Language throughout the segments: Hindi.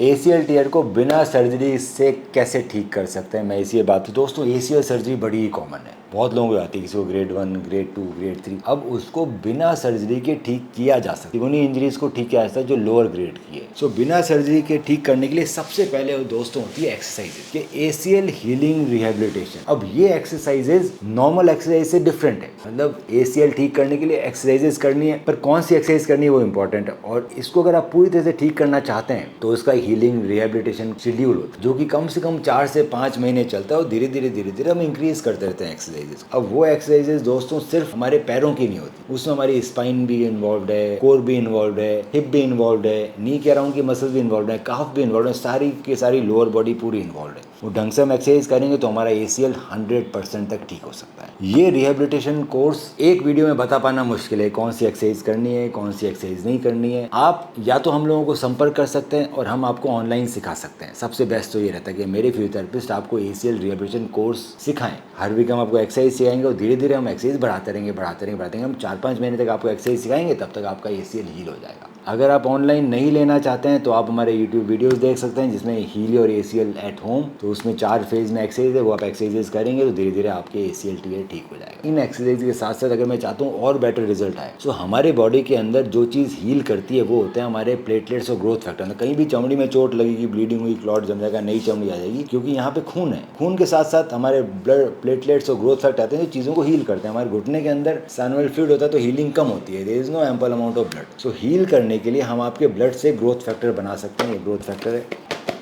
ACL टीयर को बिना सर्जरी से कैसे ठीक कर सकते हैं, मैं इसी बात तो दोस्तों ACL सर्जरी बड़ी ही कॉमन है, बहुत लोगों को आती है, किसी को ग्रेड 1, ग्रेड 2, ग्रेड 3। अब उसको बिना सर्जरी के ठीक किया जा सकता है। उन्हीं इंजरीज को ठीक किया जा सकता है जो लोअर ग्रेड की है। सो बिना सर्जरी के ठीक करने के लिए सबसे पहले दोस्तों होती है एक्सरसाइजेज कि ACL हीलिंग रिहेबिलिटेशन। अब ये एक्सरसाइजेज नॉर्मल एक्सरसाइज से डिफरेंट है, मतलब ACL ठीक करने के लिए एक्सरसाइजेज करनी है, पर कौन सी एक्सरसाइज करनी है वो इंपॉर्टेंट है। और इसको अगर आप पूरी तरह से ठीक करना चाहते हैं तो उसका हीलिंग रिहेबिलिटेशन शेड्यूल होता है, जो कि कम से कम 4 से 5 महीने चलता है और धीरे धीरे हम इंक्रीज करते रहते हैं एक्सरसाइजेज। अब वो एक्सरसाइजेज दोस्तों सिर्फ हमारे पैरों की नहीं होती, उसमें हमारी स्पाइन भी इन्वॉल्व है, कोर भी इन्वॉल्व है, हिप भी इन्वॉल्व है, नी के अराउंड की मसल्स भी इन्वॉल्व है, काफ भी इन्वॉल्व है, सारी की सारी लोअर बॉडी पूरी इन्वॉल्व है। वो ढंग से हम एक्सरसाइज करेंगे तो हमारा ACL 100% तक ठीक हो सकता है। ये रिहेबिलिटेशन कोर्स एक वीडियो में बता पाना मुश्किल है, कौन सी एक्सरसाइज करनी है, कौन सी एक्सरसाइज नहीं करनी है। आप या तो हम लोगों को संपर्क कर सकते हैं और हम आपको ऑनलाइन सिखा सकते हैं। सबसे बेस्ट तो ये रहता है कि मेरे फिजियोथेरेपिस्ट आपको ACL रिहेबिलिटेशन कोर्स सिखाएं। हर वीक हम आपको एक्सरसाइज सिखाएंगे और धीरे धीरे हम एक्सरसाइज बढ़ाते रहेंगे। हम 4-5 महीने तक आपको एक्सरसाइज सिखाएंगे, तब तक आपका ACL हील हो जाएगा। अगर आप ऑनलाइन नहीं लेना चाहते हैं तो आप हमारे YouTube वीडियोस देख सकते हैं, जिसमें हील और ACL एट होम, तो उसमें 4 फेज में एक्सरसाइज है, वो आप एक्सरसाइजेज करेंगे तो धीरे धीरे आपके ACL टीयर ठीक हो जाएगा। इन एक्सरसाइज के साथ साथ अगर मैं चाहता हूँ और बेटर रिजल्ट आए, तो हमारे बॉडी के अंदर जो चीज़ हील करती है वो होते हैं हमारे प्लेटलेट्स और ग्रोथ फैक्टर। कहीं भी चमड़ी में चोट लगेगी, ब्लीडिंग हुई, क्लॉट जम जाएगा, नई चमड़ी आ जाएगी, क्योंकि यहाँ पे खून है। खून के साथ साथ हमारे ब्लड प्लेटलेट्स और ग्रोथ फैक्टर आते हैं जो चीज़ों को हील करते हैं। हमारे घुटने के अंदर साइनोवियल फ्लूइड होता है तो हीलिंग कम होती है, there is no ample amount of blood. So heal करने के लिए हम आपके ब्लड से ग्रोथ फैक्टर बना सकते हैं। ये ग्रोथ फैक्टर है,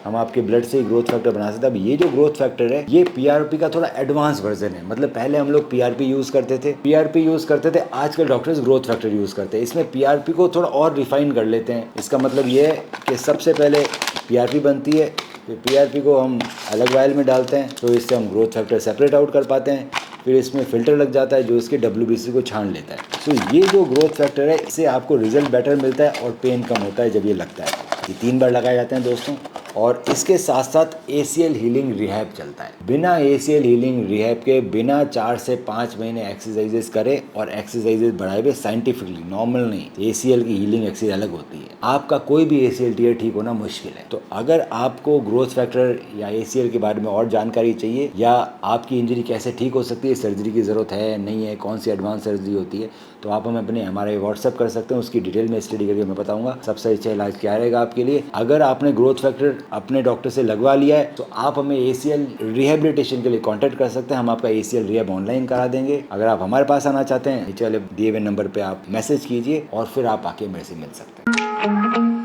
हम आपके ब्लड से ही ग्रोथ फैक्टर बना सकते हैं। अब ये जो ग्रोथ फैक्टर है ये PRP का थोड़ा एडवांस वर्जन है, मतलब पहले हम लोग PRP यूज़ करते थे, आजकल डॉक्टर्स ग्रोथ फैक्टर यूज़ करते हैं। इसमें PRP को थोड़ा और रिफाइन कर लेते हैं। इसका मतलब ये है कि सबसे पहले PRP बनती है, फिर PRP को हम अलग वायल में डालते हैं, तो इससे हम ग्रोथ फैक्टर सेपरेट आउट कर पाते हैं। फिर इसमें फिल्टर लग जाता है जो इसके WBC को छान लेता है। तो ये जो ग्रोथ फैक्टर है इससे आपको रिजल्ट बेटर मिलता है और पेन कम होता है जब ये लगता है। ये 3 बार लगाए जाते हैं दोस्तों, और इसके साथ साथ ACL हीलिंग रिहैब चलता है। बिना ACL हीलिंग रिहैब के बिना 4 से 5 महीने एक्सरसाइजेस करें, और एक्सरसाइजेस बढ़ाए हुए साइंटिफिकली, नॉर्मल नहीं। ACL की हीलिंग एक्सरसाइज अलग होती है। आपका कोई भी ACL टीयर ठीक होना मुश्किल है। तो अगर आपको ग्रोथ फैक्टर या ACL के बारे में और जानकारी चाहिए, या आपकी इंजरी कैसे ठीक हो सकती है, सर्जरी की ज़रूरत है नहीं है, कौन सी एडवांस सर्जरी होती है, तो आप हमें अपने हमारे व्हाट्सअप कर सकते हैं। उसकी डिटेल में स्टडी करके मैं बताऊंगा सबसे अच्छा इलाज क्या रहेगा आपके लिए। अगर आपने ग्रोथ फैक्टर अपने डॉक्टर से लगवा लिया है तो आप हमें ACL रिहेबिलिटेशन के लिए कांटेक्ट कर सकते हैं। हम आपका ACL रिहैब ऑनलाइन करा देंगे। अगर आप हमारे पास आना चाहते हैं, नीचे वाले दिए हुए नंबर पे आप मैसेज कीजिए और फिर आप आके मेरे से मिल सकते हैं।